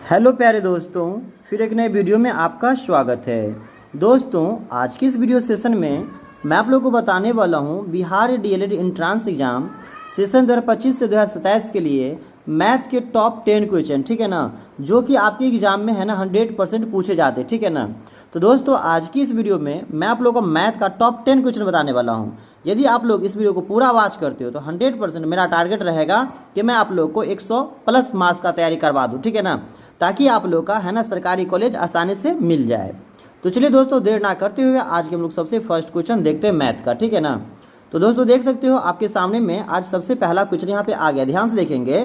Hello प्यारे दोस्तों, फिर एक नए वीडियो में आपका स्वागत है। दोस्तों, आज की इस वीडियो सेशन में मैं आप लोगों को बताने वाला हूं Bihar DElEd entrance exam session 2025 से 2027 के लिए मैथ के टॉप 10 क्वेश्चन, ठीक है ना, जो कि आपके एग्जाम में है ना 100% पूछे जाते, ठीक है ना। तो दोस्तों, आज की इस वीडियो में मैं आप लोगों को मैथ का टॉप 10 क्वेश्चन बताने वाला हूँ। यदि आप लोग इस वीडियो को पूरा वॉच करते हो तो 100% मेरा टारगेट रहेगा कि मैं आप लोग को 100+ मार्क्स का तैयारी करवा दूँ, ठीक है ना, ताकि आप लोग का है ना सरकारी कॉलेज आसानी से मिल जाए। तो चलिए दोस्तों, देर ना करते हुए आज के हम लोग सबसे फर्स्ट क्वेश्चन देखते हैं मैथ का, ठीक है ना। तो दोस्तों देख सकते हो आपके सामने में आज सबसे पहला क्वेश्चन यहाँ पे आ गया, ध्यान से देखेंगे।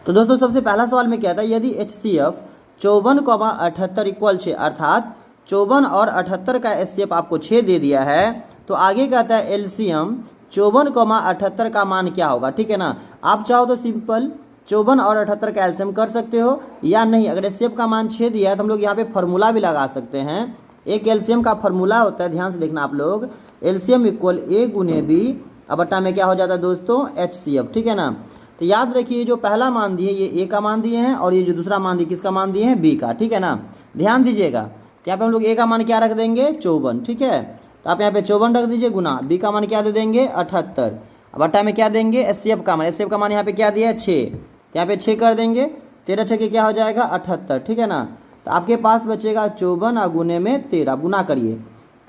तो दोस्तों सबसे पहला सवाल में क्या था, यदि HCF 54,78 इक्वल 6, अर्थात 54 और 78 का HCF आपको 6 दे दिया है, तो आगे कहता है LCM 54,78 का मान क्या होगा, ठीक है ना। आप चाहो तो सिंपल 54 और 78 का एलसीएम कर सकते हो, या नहीं अगर एचसीएफ का मान 6 दिया है तो हम लोग यहाँ पे फार्मूला भी लगा सकते हैं। एक एलसीएम का फार्मूला होता है, ध्यान से देखना आप लोग, एलसीएम इक्वल A गुने B अब बट्टा में क्या हो जाता है दोस्तों, HCF, ठीक है ना। तो याद रखिए जो पहला मान दिए ये A का मान दिए हैं और ये जो दूसरा मान दिए किसका मान दिए हैं, B का, ठीक है ना। ध्यान दीजिएगा, यहाँ पे हम लोग A का मान क्या रख देंगे, 54, ठीक है। तो आप यहाँ पे 54 रख दीजिए, गुना B का मान क्या दे देंगे, 78, अब बट्टा में क्या देंगे, HCF का मान यहाँ पे क्या दिया है, 6, यहाँ पे 6 कर देंगे, 13 6 के क्या हो जाएगा, 78, ठीक है ना। तो आपके पास बचेगा 54 और गुने में 13, गुना करिए,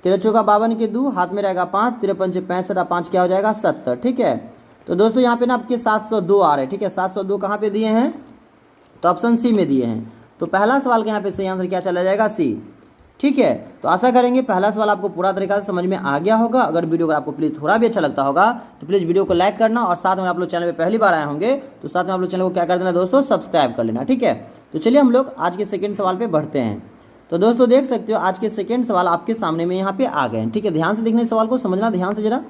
13 चौका 52 के 2, हाथ में रहेगा 5, 13 पंचे 65 और 5 क्या हो जाएगा, 70, ठीक है। तो दोस्तों यहाँ पे ना आपके 702 आ रहे हैं, ठीक है। 702 कहाँ पे दिए हैं, तो ऑप्शन सी में दिए हैं। तो पहला सवाल का यहाँ पे सही आंसर क्या चला जाएगा, सी, ठीक है। तो आशा करेंगे पहला सवाल आपको पूरा तरीका से समझ में आ गया होगा। अगर वीडियो अगर आपको प्लीज़ थोड़ा भी अच्छा लगता होगा तो प्लीज़ वीडियो को लाइक करना, और साथ में आप लोग चैनल पे पहली बार आए होंगे तो साथ में आप लोग चैनल को क्या कर देना दोस्तों, सब्सक्राइब कर लेना, ठीक है। तो चलिए हम लोग आज के सेकेंड सवाल पे बढ़ते हैं। तो दोस्तों देख सकते हो आज के सेकेंड सवाल आपके सामने में यहाँ पे आ गए हैं, ठीक है। ध्यान से देखने सवाल को समझना ध्यान से जरा।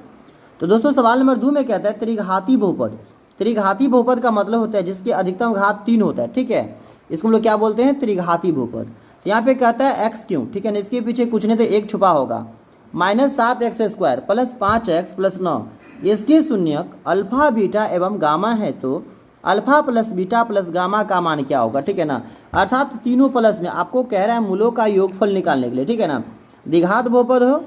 तो दोस्तों सवाल नंबर 2 में कहता है त्रिघाती बहुपद। त्रिघाती बहुपद का मतलब होता है जिसके अधिकतम घात 3 होता है, ठीक है। इसको हम लोग क्या बोलते हैं, त्रिघाती बहुपद। यहाँ पे कहता है x क्यों, ठीक है ना, इसके पीछे कुछ नहीं तो एक छुपा होगा, -7x² प्लस 5x प्लस 9, इसके शून्यक अल्फा बीटा एवं गामा है, तो alpha plus beta plus gamma का मान क्या होगा, ठीक है ना। अर्थात तीनों प्लस में आपको कह रहा है मूलों का योगफल निकालने के लिए, ठीक है ना। द्विघात बहुपद हो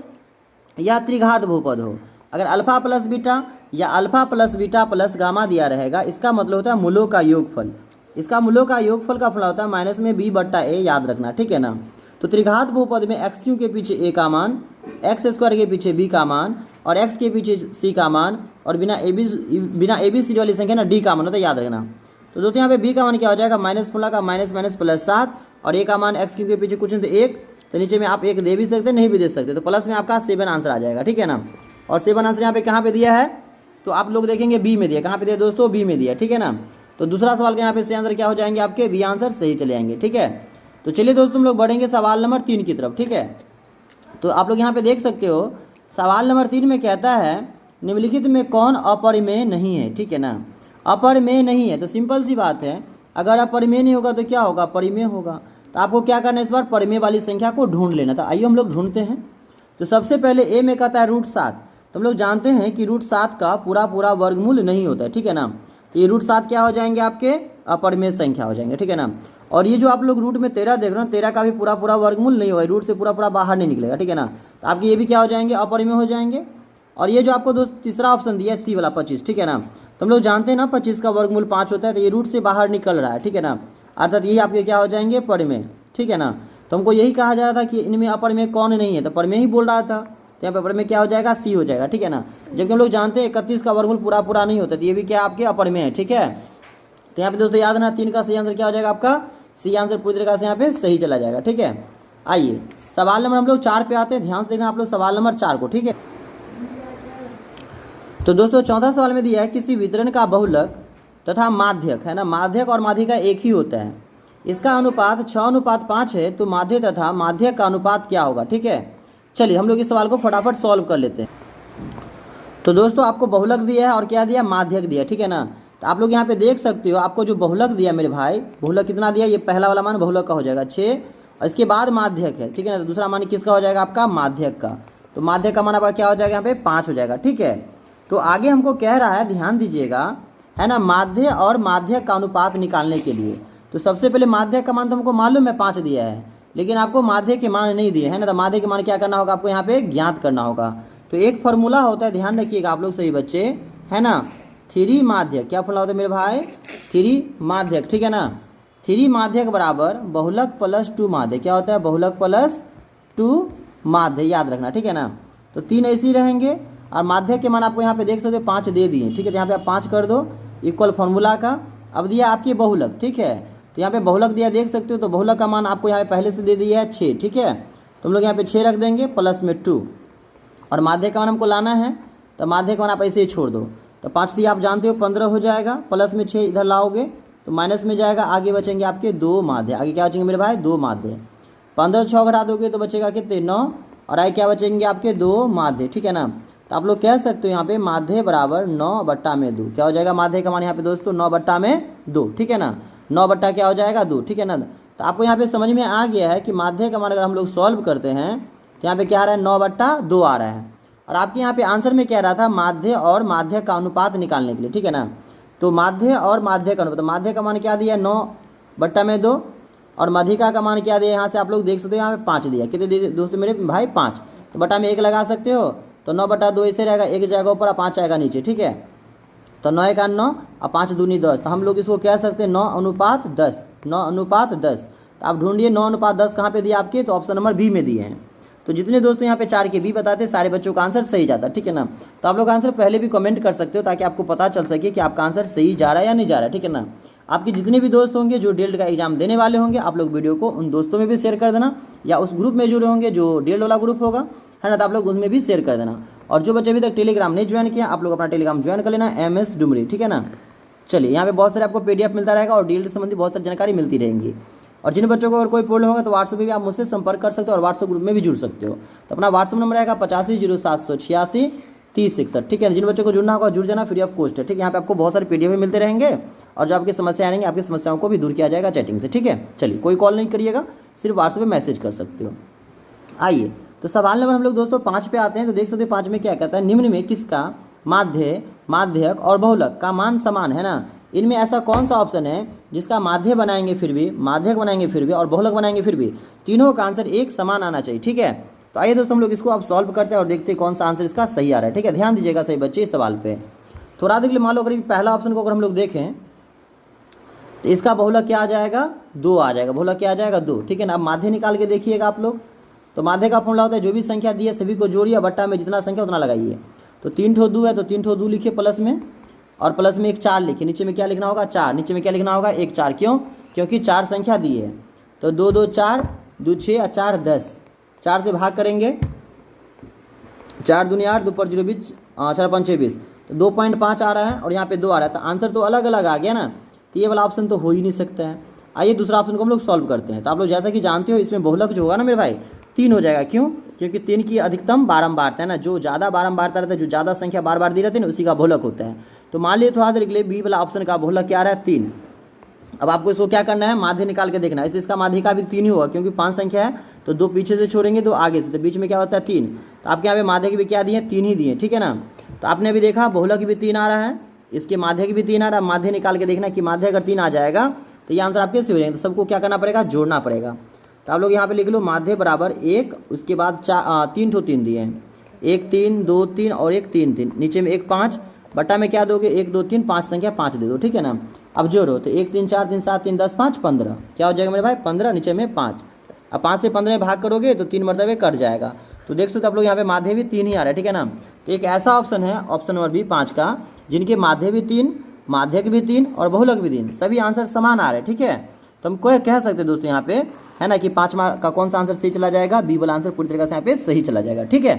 या त्रिघात बहुपद हो, अगर अल्फा प्लस बीटा या alpha plus beta plus gamma दिया रहेगा, इसका मतलब होता है मूलों का योगफल। इसका मूलों का योगफल का फला होता है माइनस में B/A, याद रखना, ठीक है ना। तो त्रिघात बहुपद में x³ के पीछे A का मान, x² के पीछे B का मान और x के पीछे C का मान, और बिना ABCD वाली संख्या ना D का मान होता है, याद रखना। तो दोस्तों यहाँ पे B का मान क्या हो जाएगा, माइनस फुला का माइनस माइनस प्लस 7, और A का मान x³ के पीछे कुछ नहीं तो 1, तो नीचे में आप 1 दे भी सकते नहीं भी दे सकते, तो प्लस में आपका 7 आंसर आ जाएगा, ठीक है ना। और 7 आंसर यहाँ पे कहाँ पे दिया है, तो आप लोग देखेंगे B में दिया, कहाँ पे दिया दोस्तों, B में दिया, ठीक है ना। तो दूसरा सवाल के यहाँ पे सही आंसर क्या हो जाएंगे आपके, बी आंसर सही चले आएंगे, ठीक है। तो चलिए दोस्तों हम लोग बढ़ेंगे सवाल नंबर 3 की तरफ, ठीक है। तो आप लोग यहाँ पे देख सकते हो सवाल नंबर 3 में कहता है निम्नलिखित में कौन अपरिमेय नहीं है, ठीक है ना। अपरिमेय नहीं है तो सिंपल सी बात है, अगर अपरिमेय नहीं होगा तो क्या होगा, परिमेय होगा। तो आपको क्या करना है, इस बार परिमेय वाली संख्या को ढूंढ लेना था। आइए हम लोग ढूंढते हैं। तो सबसे पहले ए में कहता है √7, तो हम लोग जानते हैं कि √7 का पूरा वर्गमूल नहीं होता है, ठीक है ना। तो ये √7 क्या हो जाएंगे आपके, अपरिमेय संख्या हो जाएंगे, ठीक है ना। और ये जो आप लोग रूट में 13 देख रहे हो, 13 का भी पूरा वर्गमूल नहीं होगा, रूट से पूरा बाहर नहीं निकलेगा, ठीक है ना। तो आपके ये भी क्या हो जाएंगे, अपरिमेय हो जाएंगे। और ये जो आपको दोस्त तीसरा ऑप्शन दिया है सी वाला 25, ठीक है ना। तो हम लोग जानते हैं ना 25 का वर्गमूल 5 होता है, तो ये रूट से बाहर निकल रहा है, ठीक है ना। अर्थात यही आपके क्या हो जाएंगे, परिमेय, ठीक है ना। तो हमको यही कहा जा रहा था कि इनमें अपरिमेय कौन नहीं है, तो परिमेय ही बोल रहा था, तो यहाँ पे अपरिमेय क्या हो जाएगा, सी हो जाएगा, ठीक है ना। जबकि हम लोग जानते हैं 31 का वर्गमूल पूरा नहीं होता, तो ये भी क्या आपके अपरिमेय है, ठीक है। तो यहाँ पे दोस्तों याद रखना 3 का सही आंसर क्या हो जाएगा आपका, सी आंसर पूरी तरीके से यहाँ पे सही चला जाएगा, ठीक है। आइए सवाल नंबर हम लोग 4 पे आते हैं, ध्यान से देखना आप लोग सवाल नंबर 4 को, ठीक है। तो दोस्तों चौथा सवाल में दिया है किसी वितरण का बहुलक तथा माध्यक, है ना, माध्यक और माध्यिका एक ही होता है, इसका अनुपात 6:5 है, तो माध्य तथा माध्यक का अनुपात क्या होगा, ठीक है। चलिए हम लोग इस सवाल को फटाफट सॉल्व कर लेते हैं। तो दोस्तों आपको बहुलक दिया है और क्या दिया, माध्यक दिया, ठीक है ना। तो आप लोग यहाँ पे देख सकते हो आपको जो बहुलक दिया मेरे भाई, बहुलक कितना दिया, ये पहला वाला मान बहुलक का हो जाएगा 6, और इसके बाद माध्यक है, ठीक है ना। तो दूसरा मान किसका हो जाएगा आपका, माध्यक का। तो माध्यक का मान आपका क्या हो जाएगा यहाँ पे 5 हो जाएगा, ठीक है। तो आगे हमको कह रहा है, ध्यान दीजिएगा, है ना, माध्य और माध्यक का अनुपात निकालने के लिए। तो सबसे पहले माध्य का मान तो हमको मालूम है 5 दिया है, लेकिन आपको माध्य के मान नहीं दिए है ना, तो माध्य के मान क्या करना होगा आपको यहाँ पे ज्ञात करना होगा। तो एक फॉर्मूला होता है, ध्यान रखिएगा आप लोग सही बच्चे, है ना, 3 माध्यक, क्या फॉर्मूला होता है मेरे भाई, 3 माध्यक, ठीक है ना। 3 माध्यक बराबर बहुलक प्लस 2 माध्य, क्या होता है, बहुलक प्लस 2 माध्य, याद रखना, ठीक है ना। तो 3 ऐसे ही रहेंगे और माध्यक के मान आपको यहाँ पे देख सकते हो 5 दे दिए, ठीक है। तो यहाँ पे आप 5 कर दो इक्वल फॉर्मूला का। अब दिया आपकी बहुलक, ठीक है, तो यहाँ पे बहुलक दिया देख सकते हो, तो बहुलक का मान आपको यहाँ पे पहले से दे दिया है 6, ठीक है। तो हम लोग यहाँ पे 6 रख देंगे प्लस में 2, और माध्य का मान हमको लाना है, तो माध्य का मान आप ऐसे ही छोड़ दो। तो 5 दिया आप जानते हो 15 हो जाएगा, प्लस में 6 इधर लाओगे तो माइनस में जाएगा, आगे बचेंगे आपके 2 माध्य, आगे क्या बचेंगे मेरे भाई, 2 माध्य। 15 6 घटा दोगे तो बचेगा कितने, 9, और आगे क्या बचेंगे आपके 2 माध्य, ठीक है ना। तो आप लोग कह सकते हो यहाँ पे माध्य बराबर 9/2, क्या हो जाएगा माध्य का मान यहाँ पे दोस्तों 9/2, ठीक है ना। 9 बट्टा क्या हो जाएगा 2, ठीक है ना। तो आपको यहाँ पे समझ में आ गया है कि माध्य का मान अगर हम लोग सॉल्व करते हैं तो यहाँ पे क्या आ रहा है, 9/2 आ रहा है। और आपके यहाँ पे आंसर में क्या रहा था, माध्य और माध्य का अनुपात निकालने के लिए, ठीक है ना। तो माध्य और माध्य का अनुपात, माध्य का मान क्या दिया 9/2, और माध्यिका का मान क्या दिया, यहाँ से आप लोग देख सकते हो यहाँ पे 5 दिया, कितने दिए दोस्तों मेरे भाई 5। तो बटा में 1 लगा सकते हो, तो 9/2 ऐसे रहेगा, 1 जाएगा ऊपर और 5 आएगा नीचे, ठीक है। तो 9 का 9 और 5 दूनी 10, तो हम लोग इसको कह सकते हैं 9:10, 9:10। तो आप ढूंढिए 9:10 कहाँ पे दिया आपके, तो ऑप्शन नंबर बी में दिए हैं। तो जितने दोस्तों यहाँ पे 4 के बी बताते हैं सारे बच्चों का आंसर सही जाता है, ठीक है ना। तो आप लोग आंसर पहले भी कमेंट कर सकते हो ताकि आपको पता चल सके कि आपका आंसर सही जा रहा है या नहीं जा रहा है, ठीक है ना। आपके जितने भी दोस्त होंगे जो डीएलएड का एग्जाम देने वाले होंगे, आप लोग वीडियो को उन दोस्तों में भी शेयर कर देना, या उस ग्रुप में जुड़े होंगे जो डीएलएड वाला ग्रुप होगा, है ना, तो आप लोग उसमें भी शेयर कर देना। और जो बच्चे अभी तक टेलीग्राम नहीं ज्वाइन किया, आप लोग अपना टेलीग्राम ज्वाइन कर लेना, MS डुमरी, ठीक है ना। चलिए, यहाँ पे बहुत सारे आपको PDF मिलता रहेगा और डीएलएड संबंधी बहुत सारी जानकारी मिलती रहेंगी। और जिन बच्चों को अगर कोई प्रॉब्लम होगा तो व्हाट्सएप पे भी आप मुझसे संपर्क कर सकते हो और व्हाट्सएप ग्रुप में भी जुड़ सकते हो। तो अपना व्हाट्सएप नंबर रहेगा 8507863061, ठीक है। जिन बच्चों को जुड़ना होगा जुड़ जाना, फ्री ऑफ कॉस्ट है, ठीक है। यहाँ पे आपको बहुत सारे PDF मिलते रहेंगे और जो आपकी समस्या आएंगे आपकी समस्याओं को भी दूर किया जाएगा चैटिंग से, ठीक है। चलिए, कोई कॉल नहीं करिएगा, सिर्फ व्हाट्सएप पे मैसेज कर सकते हो। आइए, तो सवाल नंबर हम लोग दोस्तों 5 पे आते हैं। तो देख सकते हो 5 में क्या कहता है, निम्न में किसका माध्य, माध्यक और बहुलक का मान समान है ना। इनमें ऐसा कौन सा ऑप्शन है जिसका माध्य बनाएंगे फिर भी, माध्यक बनाएंगे फिर भी और बहुलक बनाएंगे फिर भी, तीनों का आंसर एक समान आना चाहिए, ठीक है। तो आइए दोस्तों हम लोग इसको अब सॉल्व करते हैं और देखते हैं कौन सा आंसर इसका सही आ रहा है, ठीक है। ध्यान दीजिएगा सही बच्चे इस सवाल पे। थोड़ा देख लीजिए, मान लो अगर पहला ऑप्शन को अगर हम लोग देखें तो इसका बहुलक क्या आ जाएगा, 2 आ जाएगा, बहुलक क्या आ जाएगा 2, ठीक है ना। अब माध्य निकाल के देखिएगा आप लोग। तो माध्य का फॉर्मूला होता है जो भी संख्या दी है सभी को जोड़िए, बट्टा में जितना संख्या उतना लगाइए। तो 3 ठो 2 है तो 3 ठो 2 लिखिए प्लस में, और प्लस में एक 4 लिखिए, नीचे में क्या लिखना होगा 4, नीचे में क्या लिखना होगा 1 4, क्यों, क्योंकि 4 संख्या दी है। तो 2 2 4, 2 6 और 4 10, 4 से भाग करेंगे, 4 दूनी 8, 2 पर 0 20, 4 5 6 20, तो 2.5 आ रहा है और यहाँ पे 2 आ रहा है। तो आंसर तो अलग अलग आ गया ना, तो ये वाला ऑप्शन तो हो ही नहीं सकता है। आइए दूसरा ऑप्शन को हम लोग सॉल्व करते हैं। तो आप लोग जैसा कि जानते हो इसमें बहुलक जो होगा ना मेरे भाई 3 हो जाएगा, क्यों, क्योंकि 3 की अधिकतम बारंबारता है ना, जो ज़्यादा बारंबारता रहता है, जो ज़्यादा संख्या बार बार दी रहती है ना, उसी का बहुलक होता है। तो मान लीजिए थोड़ा देर के लिए बी वाला ऑप्शन का बहुलक क्या आ रहा है 3। अब आपको इसको क्या करना है, माध्य निकाल के देखना है। इसका माध्य का भी 3 ही होगा, क्योंकि 5 संख्या है तो 2 पीछे से छोड़ेंगे 2 आगे से, तो बीच में क्या होता है 3। तो आपके यहाँ पे माध्य के भी क्या दिए, 3 ही दिए, ठीक है ना। तो आपने अभी देखा बहुलक भी 3 आ रहा है, इसके माध्य की भी 3 आ रहा है। माध्य निकाल के देखना कि माध्य अगर 3 आ जाएगा तो ये आंसर आपके से हो जाएंगे। तो सबको क्या करना पड़ेगा, जोड़ना पड़ेगा। तो आप लोग यहाँ पे लिख लो माध्य बराबर 1, उसके बाद 3 ठो 3 दिए हैं, 1 3 2 3 और 1 3 3, नीचे में 1 5, बट्टा में क्या दोगे 1 2 3, 5 संख्या 5 दे दो, ठीक है ना। अब जोड़ो तो 1 3 4 3 7 3 10 5 15, क्या हो जाएगा मेरे भाई 15, नीचे में 5। अब 5 से 15 में भाग करोगे तो 3 मरतबे कट जाएगा। तो देख सकते हो आप लोग यहाँ पे माध्य भी 3 ही आ रहा है, ठीक है ना। तो एक ऐसा ऑप्शन है ऑप्शन नंबर बी 5 का, जिनके माध्य भी 3, माध्यक भी 3 और बहुलक भी 3, सभी आंसर समान आ रहे हैं, ठीक है। तो हम कोई कह सकते हैं दोस्तों यहाँ पे, है ना, कि 5 का कौन सा आंसर सही चला जाएगा, बी वाला आंसर पूरी तरीके से यहाँ पे सही चला जाएगा, ठीक है।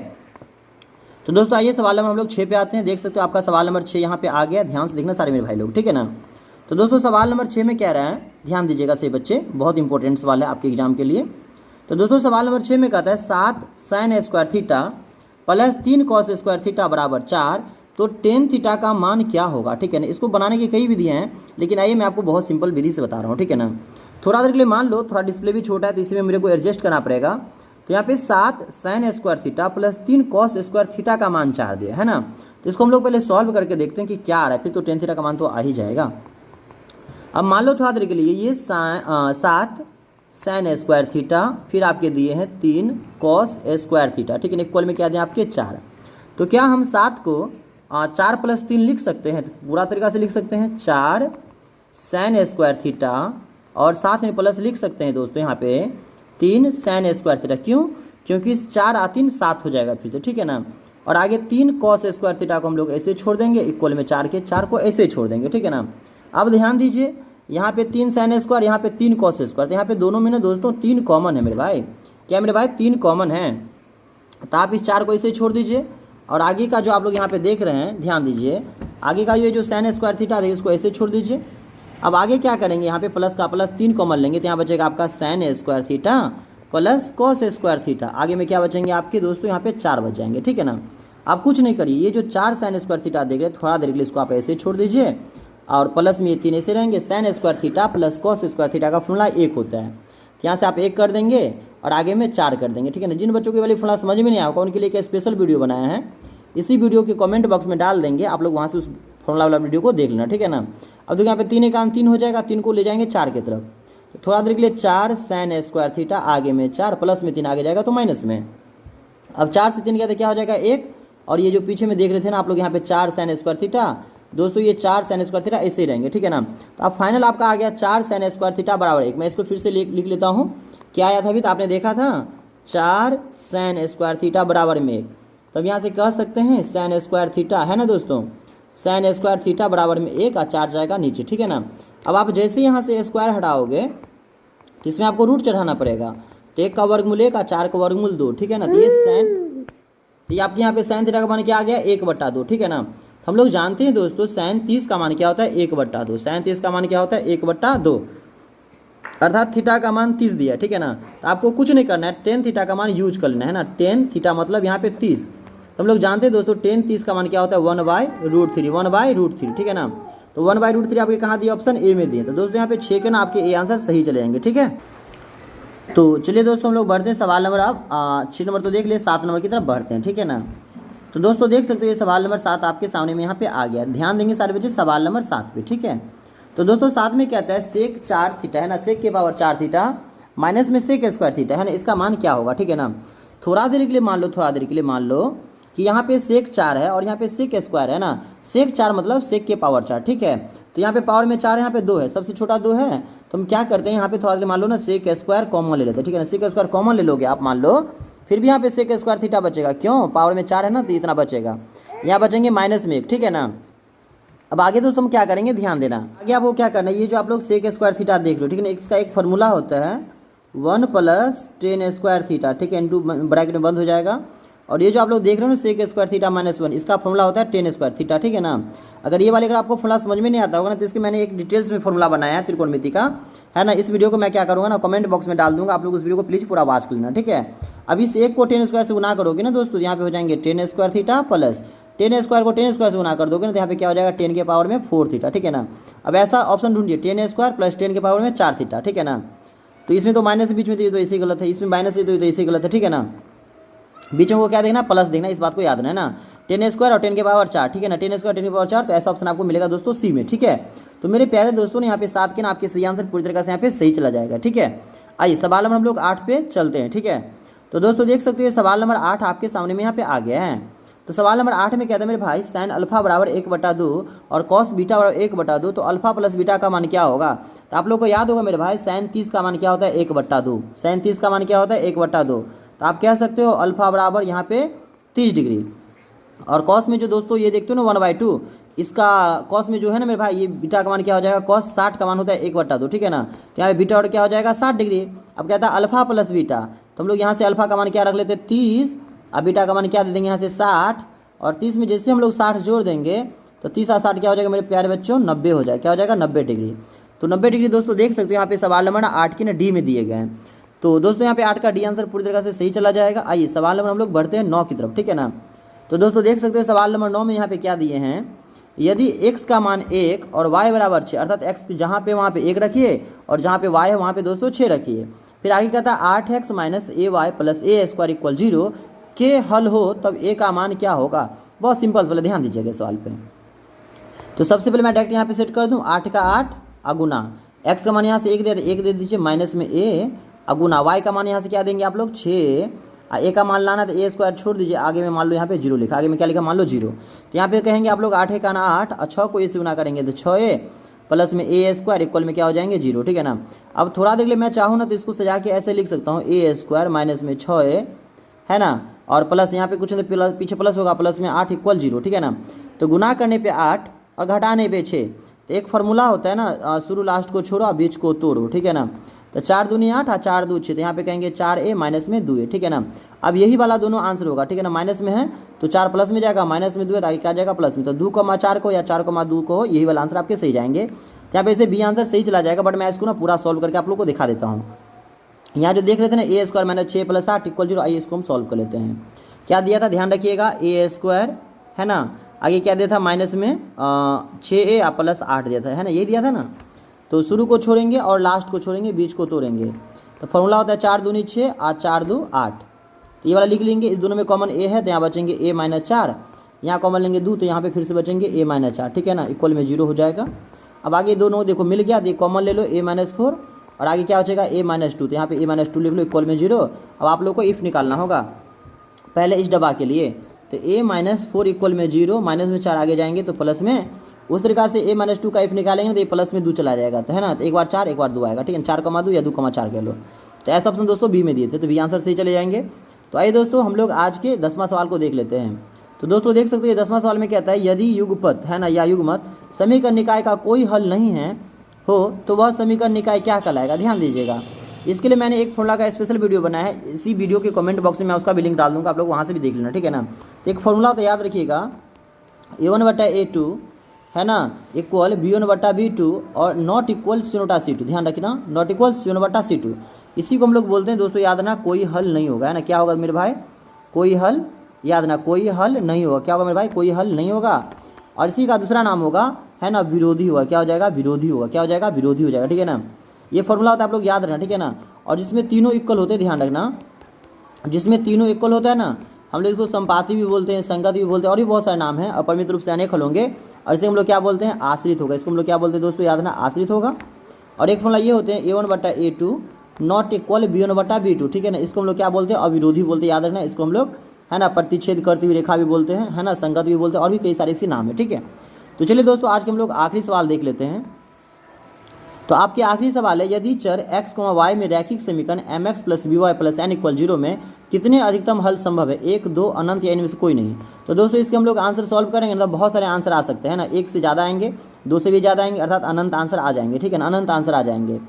तो दोस्तों आइए सवाल नंबर हम लोग 6 पे आते हैं। देख सकते हो आपका सवाल नंबर 6 यहाँ पे आ गया, ध्यान से देखना सारे मेरे भाई लोग, ठीक है ना। तो दोस्तों सवाल नंबर 6 में क्या रहा है, ध्यान दीजिएगा सही बच्चे, बहुत इंपॉर्टेंट सवाल है आपके एग्जाम के लिए। तो दोस्तों सवाल नंबर 6 में कहता है 7 sin square theta plus 3 cos square theta बराबर 4, तो tan थीटा का मान क्या होगा, ठीक है ना। इसको बनाने की कई विधियाँ हैं, लेकिन आइए मैं आपको बहुत सिंपल विधि से बता रहा हूँ, ठीक है ना। थोड़ा देर के लिए मान लो, थोड़ा डिस्प्ले भी छोटा है तो इसमें मेरे को एडजस्ट करना पड़ेगा। तो यहाँ पे 7 sin square theta plus 3 cos square theta का मान 4 दिया है ना। तो इसको हम लोग पहले सॉल्व करके देखते हैं कि क्या आ रहा है, फिर तो tan थीटा का मान तो आ ही जाएगा। अब मान लो थोड़ा देर के लिए ये 7 साइन स्क्वायर थीटा, फिर आपके दिए हैं 3 कॉस स्क्वायर थीटा, ठीक है। इक्वल में क्या दें आपके 4। तो क्या हम 7 को 4 + 3 लिख सकते हैं? पूरा तरीका से लिख सकते हैं 4 साइन स्क्वायर थीटा, और साथ में प्लस लिख सकते हैं दोस्तों यहाँ पे 3 साइन स्क्वायर थीटा। क्यों? क्योंकि 4 आ 3 7 हो जाएगा फिर से, ठीक है ना। और आगे 3 कॉस स्क्वायर थीटा को हम लोग ऐसे छोड़ देंगे, इक्वल में 4 के 4 को ऐसे छोड़ देंगे, ठीक है ना। अब ध्यान दीजिए यहाँ पे 3 साइन स्क्वायर, यहाँ पे 3 कॉस स्क्वायर, तो यहाँ पे दोनों में ना दोस्तों 3 कॉमन है मेरे भाई। क्या मेरे भाई? 3 कॉमन है, तो आप इस 4 को ऐसे छोड़ दीजिए। और आगे का जो आप लोग यहाँ पे देख रहे हैं, ध्यान दीजिए, आगे का ये जो साइन स्क्वायर थीटा है इसको ऐसे छोड़ दीजिए। अब आगे क्या करेंगे, यहाँ पे प्लस का प्लस 3 कॉमन लेंगे, तो यहाँ बचेगा आपका sine square theta plus cos square theta. आगे में क्या बचेंगे आपके दोस्तों? यहाँ पे 4 बच जाएंगे, ठीक है ना। आप कुछ नहीं करिए, ये जो 4 साइन स्क्वायर थीटा देख रहे हैं, थोड़ा देर के लिए इसको आप ऐसे छोड़ दीजिए, और प्लस में ये 3 ऐसे रहेंगे। Sine square theta plus cos square theta का फॉर्मूला 1 होता है, तो यहाँ से आप 1 कर देंगे और आगे में 4 कर देंगे, ठीक है ना। जिन बच्चों के वाली फॉर्मूला समझ में नहीं आएगा उनके लिए एक स्पेशल वीडियो बनाया है, इसी वीडियो के कमेंट बॉक्स में डाल देंगे, आप लोग वहाँ से उस फॉर्मूला वाला वीडियो को देख लेना, ठीक है ना। अब देखो यहाँ पे 3 का 3 हो जाएगा, 3 को ले जाएंगे 4 की तरफ, तो थोड़ा देर के लिए 4 साइन स्क्वायर थीटा, आगे में 4 प्लस में 3 आगे जाएगा तो माइनस में। अब 4 से 3 गया तो क्या हो जाएगा 1, और ये जो पीछे में देख रहे थे ना आप लोग यहाँ पे 4 साइन स्क्वायर थीटा, दोस्तों ये 4 साइन स्क्वायर थीटा ऐसे ही रहेंगे, ठीक है ना। तो अब फाइनल आपका आ गया 4 साइन स्क्वायर थीटा बराबर 1। मैं इसको फिर से लिख लेता हूँ, क्या आया था अभी तो आपने देखा था 4 साइन स्क्वायर थीटा बराबर में 1। तब यहाँ से कह सकते हैं साइन स्क्वायर थीटा है ना दोस्तों, साइन स्क्वायर थीटा बराबर में 1 और 4 जाएगा नीचे, ठीक है ना। अब आप जैसे यहाँ से स्क्वायर हटाओगे तो इसमें आपको रूट चढ़ाना पड़ेगा, तो 1 का वर्गमूल 1 और 4 का वर्गमूल 2, ठीक है ना। तो ये साइन, तो ये आपके यहाँ पे साइन थीटा का मान क्या आ गया 1/2, ठीक है ना। हम लोग जानते हैं दोस्तों साइन 30 का मान क्या होता है 1/2, साइन 30 का मान क्या होता है 1/2, अर्थात थीटा का मान 30 दिया, ठीक है ना। तो आपको कुछ नहीं करना है, टेन थीटा का मान यूज कर लेना है ना। टेन थीटा मतलब यहाँ पे 30, तो हम लोग जानते हैं दोस्तों टेन 30 का मान क्या होता है 1/√3, 1/√3, ठीक है ना। तो 1/√3 आपके कहाँ दिए? ऑप्शन ए में दिए। तो दोस्तों यहाँ पे 6 के ना आपके ए आंसर सही चले जाएंगे, ठीक है। तो चलिए दोस्तों हम लोग बढ़ते हैं सवाल नंबर, आप 6 नंबर तो देख लिए, 7 नंबर की तरफ बढ़ते हैं, ठीक है ना। तो दोस्तों देख सकते हो ये सवाल नंबर 7 आपके सामने में यहाँ पे आ गया, ध्यान देंगे सारे बच्चे सवाल नंबर 7 पे, ठीक है। तो दोस्तों 7 में क्या कहता है सेक 4 थीटा है ना, सेक के पावर 4 थीटा माइनस में सेक स्क्वायर थीटा है ना, इसका मान क्या होगा, ठीक है ना। थोड़ा देर के लिए मान लो, थोड़ा देर के लिए मान लो कि यहाँ पे सेक 4 है और यहाँ पे सेक स्क्वायर है ना। सेक 4 मतलब सेक के पावर 4, ठीक है। तो यहाँ पे पावर में 4 है, यहाँ पे 2 है, सबसे छोटा 2 है, तो हम क्या करते हैं यहाँ पे थोड़ा देर मान लो ना सेक स्क्वायर कॉमन ले लेते हैं, ठीक है ना। सेक स्क्वायर कॉमन ले लोगे आप मान लो, फिर भी यहाँ पे सेक स्क्वायर थीटा बचेगा, क्यों? पावर में 4 है ना, तो इतना बचेगा, यहाँ बचेंगे माइनस में 1, ठीक है ना। अब आगे दोस्तों हम क्या करेंगे, ध्यान देना, आगे आपको क्या करना है, ये जो आप लोग सेक स्क्वायर थीटा देख लो, ठीक है ना, इसका एक फार्मूला होता है 1 + tan स्क्वायर थीटा, ठीक है, इंटू ब्रैकेट में बंद हो जाएगा। और ये जो आप लोग देख रहे हो ना सेक स्क्वायर थीटा -1, इसका फॉर्मूला होता है tan स्क्वायर थीटा, ठीक है ना। अगर ये वाले अगर आपको फॉर्मूला समझ में नहीं आता होगा ना, तो इसके मैंने एक डिटेल्स में फॉर्मूला बनाया है त्रिकोणमिति का, है ना। इस वीडियो को मैं क्या करूँगा ना कमेंट बॉक्स में डाल दूंगा, आप लोग उस वीडियो को प्लीज़ पूरा वॉच कर लेना, ठीक है। अब इस एक को tan स्क्वायर से गुना करोगे ना दोस्तों, यहाँ पे हो जाएंगे tan square theta plus tan square को tan स्क्वायर से गुना कर दोगे ना, तो यहाँ पे क्या हो जाएगा 10 के पावर में 4 थीटा, ठीक है ना। अब ऐसा ऑप्शन ढूंढिए tan स्क्वायर प्लस 10 के पावर में 4 थीटा, ठीक है ना। तो इसमें तो माइनस बीच में तो इसी गलत है, इसमें माइनस है तो इसी गलत है, ठीक है ना। बीच में वो क्या देखना, प्लस देखना, इस बात को याद रखना है ना। 10 स्क्वायर और 10 के पावर 4, ठीक है ना, 10 स्क्वायर 10 के पावर 4, तो ऐसा ऑप्शन आपको मिलेगा दोस्तों सी में, ठीक है। तो मेरे प्यारे दोस्तों ने यहाँ पे 7 के ना आपके सही आंसर पूरी तरीके से यहाँ पे सही चला जाएगा, ठीक है। आइए सवाल नंबर हम लोग 8 पे चलते हैं, ठीक है। तो दोस्तों देख सकते हो सवाल नंबर 8 आपके सामने में यहाँ पे आ गया है। तो सवाल नंबर 8 में कहता है मेरे भाई साइन अल्फा बराबर 1/2 और कॉस बीटा बराबर 1/2, तो अल्फा प्लस बीटा का मान क्या होगा। तो आप लोग को याद होगा मेरे भाई साइन 30 का मान क्या होता है 1/2, साइन 30 का मान क्या होता है 1/2, तो आप कह सकते हो अल्फा बराबर यहाँ पे 30 डिग्री। और कॉस में जो दोस्तों ये देखते हो ना 1/2, इसका कॉस में जो है ना मेरे भाई ये बीटा का मान क्या हो जाएगा, कॉस 60 का मान होता है 1/2, ठीक है ना। तो यहाँ पे बीटा और क्या हो जाएगा 60 डिग्री। अब कहता है अल्फा प्लस बीटा, तो हम लोग यहाँ से अल्फा का मान क्या रख लेते हैं 30, अब बीटा का मान क्या दे देंगे यहाँ से 60, और 30 में जैसे हम लोग 60 जोड़ देंगे तो 30 और 60 क्या हो जाएगा मेरे प्यारे बच्चों 90 हो जाएगा, क्या हो जाएगा 90 डिग्री। तो 90 डिग्री दोस्तों देख सकते हो यहाँ पे सवाल नंबर 8 की ना डी में दिए गए हैं। तो दोस्तों यहाँ पे 8 का डी आंसर पूरी तरह से सही चला जाएगा। आइए सवाल नंबर हम लोग बढ़ते हैं 9 की तरफ, ठीक है ना। तो दोस्तों देख सकते हो सवाल नंबर 9 में यहाँ पे क्या दिए हैं, यदि x का मान 1 और y बराबर 6, अर्थात x जहाँ पे वहाँ पे 1 रखिए और जहाँ पे y है वहाँ पे दोस्तों 6 रखिए। फिर आगे कहता है 8x - ay + a² = 0 के हल हो तब a का मान क्या होगा। बहुत सिंपल, पहले ध्यान दीजिएगा सवाल पे। तो सबसे पहले मैं डायरेक्ट यहाँ पे सेट कर दूँ 8 का 8 अगुना, x का मान यहाँ से 1 दे दीजिए माइनस में a अगुना, y का मान यहाँ से क्या देंगे आप लोग 6, a का मान लाना तो a स्क्वायर छोड़ दीजिए, आगे में मान लो यहाँ पे 0 लिखा, आगे में क्या लिखा मान लो 0। तो यहाँ पे कहेंगे आप लोग 8 है का ना 8 और 6 को a से गुना करेंगे तो 6a प्लस में a स्क्वायर इक्वल में क्या हो जाएंगे 0, ठीक है ना। अब थोड़ा देर के लिए मैं चाहूँ ना तो इसको सजा के ऐसे लिख सकता हूँ a स्क्वायर माइनस में 6a है ना, और प्लस यहाँ पे कुछ नहीं प्लस पीछे प्लस होगा, प्लस में 8 इक्वल 0, ठीक है ना। तो गुना करने पे 8 और घटाने पे 6, तो एक फार्मूला होता है ना, शुरू लास्ट को छोड़ो बीच को तोड़ो, ठीक है ना। तो 4 दूनी 8 और 4 2 6, तो यहाँ पे कहेंगे 4a माइनस में 2a, ठीक है ना। अब यही वाला दोनों आंसर होगा, ठीक है ना, माइनस में है तो 4 प्लस में जाएगा, माइनस में 2 है तो आगे क्या जाएगा प्लस में, तो 2,4 को या 4,2 को यही वाला आंसर आपके सही जाएंगे। तो यहाँ पे इसे बी आंसर सही चला जाएगा, बट मैं इसको ना पूरा सॉल्व करके आप लोग को दिखा देता हूँ। यहाँ जो देख रहे थे ना a square minus 6 plus 8 equal 0, आइए इसको हम सॉल्व कर लेते हैं। क्या दिया था ध्यान रखिएगा, a स्क्वायर है ना, आगे क्या दिया था माइनस में 6a प्लस 8 दिया था, है ना, यही दिया था ना। तो शुरू को छोड़ेंगे और लास्ट को छोड़ेंगे, बीच को तोड़ेंगे, तो फॉर्मूला होता है 4 दूनी 6 और 4 2 8। तो ये वाला लिख लेंगे, इस दोनों में कॉमन a है तो यहाँ बचेंगे a माइनस 4, यहाँ कॉमन लेंगे 2 तो यहाँ पे फिर से बचेंगे a माइनस 4, ठीक है ना, इक्वल में 0 हो जाएगा। अब आगे दोनों देखो मिल गया, तो कॉमन ले लो a माइनस 4 और आगे क्या बचेगा a माइनस 2, तो यहाँ पे a माइनस 2 लिख लो इक्वल में 0। अब आप लोग को इफ़ निकालना होगा पहले इस दबा के लिए, तो a माइनस 4 इक्वल में 0, माइनस में 4 आगे जाएंगे तो प्लस में, उस तरीका से a माइनस 2 का इफ निकालेंगे तो ये प्लस में 2 चला जाएगा, तो है ना, तो एक बार 4 एक बार 2 आएगा, ठीक है, 4,2 या 2,4 कह लो। तो ऐसा ऑप्शन दोस्तों बी में दिए थे, तो बी आंसर सही चले जाएंगे। तो आइए दोस्तों हम लोग आज के 10वां सवाल को देख लेते हैं। तो दोस्तों देख सकते हो ये 10वां सवाल में कहता है, यदि युगपत है ना या युग्मत समीकरण निकाय का कोई हल नहीं है हो तो वह समीकरण निकाय क्या कहलाएगा। ध्यान दीजिएगा, इसके लिए मैंने एक फॉर्मूला का स्पेशल वीडियो बनाया है, इसी वीडियो के कमेंट बॉक्स में मैं उसका भी लिंक डाल दूंगा, आप लोग वहाँ से भी देख लेना, ठीक है ना। तो एक फॉर्मूला तो याद रखिएगा, a1/a2 है ना इक्वल b1/b2 और नॉट इक्वल c0/c2, ध्यान रखना नॉट इक्वल c1/c2। इसी को हम लोग बोलते हैं दोस्तों, याद ना कोई हल नहीं होगा, है ना, क्या होगा मेरे भाई कोई हल, याद ना कोई हल नहीं होगा, क्या होगा मेरे भाई कोई हल नहीं होगा। और इसी का दूसरा नाम होगा है ना विरोधी होगा, क्या हो जाएगा विरोधी होगा, क्या हो जाएगा विरोधी हो जाएगा, ठीक है ना। ये फॉर्मूला होता है आप लोग याद रखना, ठीक है ना। और जिसमें तीनों इक्वल होते हैं, ध्यान रखना, जिसमें तीनों इक्वल होता है ना, हम लोग इसको संपाति भी बोलते हैं, संगत भी बोलते हैं, और भी बहुत सारे नाम हैं, अपरिमित रूप से अनेक हल होंगे। और इसे हम लोग क्या बोलते हैं आश्रित होगा, इसको हम लोग क्या बोलते हैं दोस्तों याद रखना आश्रित होगा। और एक फॉर्मूला ये होते हैं a1/a2 नॉट इक्वल b1/b2, ठीक है ना, इसको हम लोग क्या बोलते हैं अविरोधी बोलते हैं, याद रखना, इसको हम लोग है ना प्रतिच्छेद करती हुई रेखा भी बोलते हैं, है ना, संगत भी बोलते हैं, और भी कई सारे इसके नाम है, ठीक है। तो चलिए दोस्तों आज के हम लोग आखिरी सवाल देख लेते हैं। तो आपके आखिरी सवाल है, यदि चर x, y में रैखिक समीकरण mx plus by plus n equal 0 में कितने अधिकतम हल संभव है, 1 2 अनंत या इनमें से कोई नहीं। तो दोस्तों इसके हम लोग आंसर सॉल्व करेंगे ना, बहुत सारे आंसर आ सकते हैं ना, 1 से ज़्यादा आएंगे, 2 से भी ज़्यादा आएंगे, अर्थात अनंत आंसर आ जाएंगे, ठीक है ना, अनंत आंसर आ जाएंगे।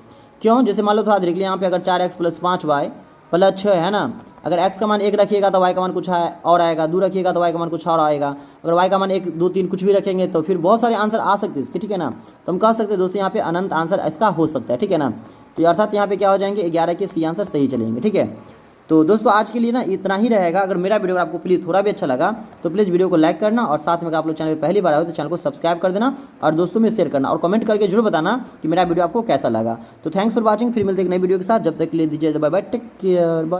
क्यों, जैसे मान लो थोड़ा देख लिया यहाँ पे अगर 4x प्लस 5y प्लस 6 है ना, अगर x का मान 1 रखिएगा तो y का मान कुछ और आएगा, 2 रखिएगा तो y का मान कुछ और आएगा, अगर y का मान 1 2 3 कुछ भी रखेंगे तो फिर बहुत सारे आंसर आ सकते हैं इसके, ठीक है ना। तो हम कह सकते हैं दोस्तों यहाँ पे अनंत आंसर इसका हो सकता है, ठीक है ना। तो अर्थात यहाँ पे क्या हो जाएंगे 11 के सी आंसर सही चलेंगे, ठीक है। तो दोस्तों आज के लिए ना इतना ही रहेगा। अगर मेरा वीडियो आपको प्लीज़ थोड़ा भी अच्छा लगा तो प्लीज़ वीडियो को लाइक करना, और साथ में अगर आप लोग चैनल पर पहली बार आए तो चैनल को सब्सक्राइब कर देना, और दोस्तों में शेयर करना, और कमेंट करके जरूर बताना कि मेरा वीडियो आपको कैसा लगा। तो थैंक्स फॉर वॉचिंग, फिर मिलते हैं एक नई वीडियो के साथ, जब तक के लिए दीजिए bye bye, take care, bye.